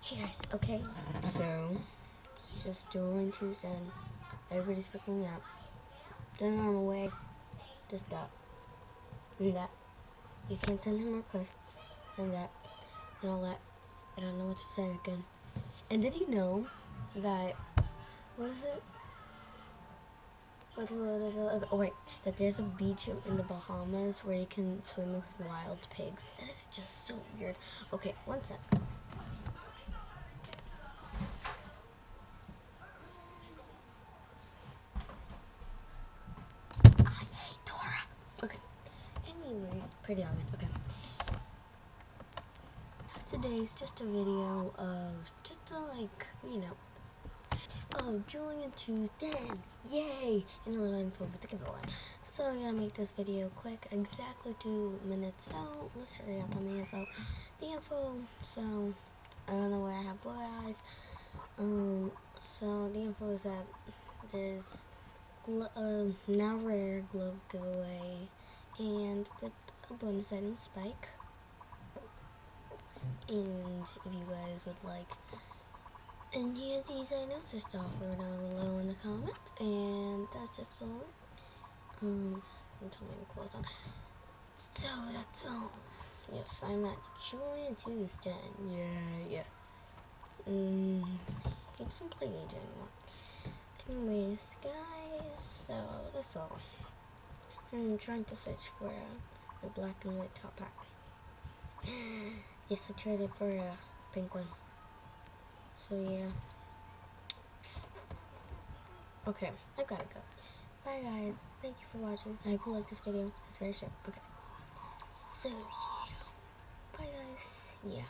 Hey guys, okay, so it's just Dueling Tuesday. Everybody's freaking out. The normal way, just that, and that. You can't send him requests, and that, and all that. I don't know what to say again. And did you know that, what is it? Oh wait, that there's a beach in the Bahamas where you can swim with wild pigs. That is just so weird. Okay, one sec. I hate Dora. Okay. Anyways, pretty obvious. Okay. Today's just a video of just a, like, oh, Julian Tuesday. Yay! And a little info with the giveaway. So I'm gonna make this video quick, exactly 2 minutes. So let's hurry up on the info. So I don't know where I have blue eyes. So the info is that there's now rare glove giveaway and with a bonus item spike. And if you guys would like any of these items, just offer down below in the comments. And that's just all. Until my clothes on. So that's all. Yes, I'm at Julian Tuesday. Yeah. He doesn't play age anymore. Anyways, guys, so that's all. I'm trying to search for a black and white top hat. Yes, I traded for a pink one. So yeah. Okay, I gotta go. Bye guys. Thank you for watching. I hope you like this video. It's very short. Okay. So yeah. Bye guys. Yeah.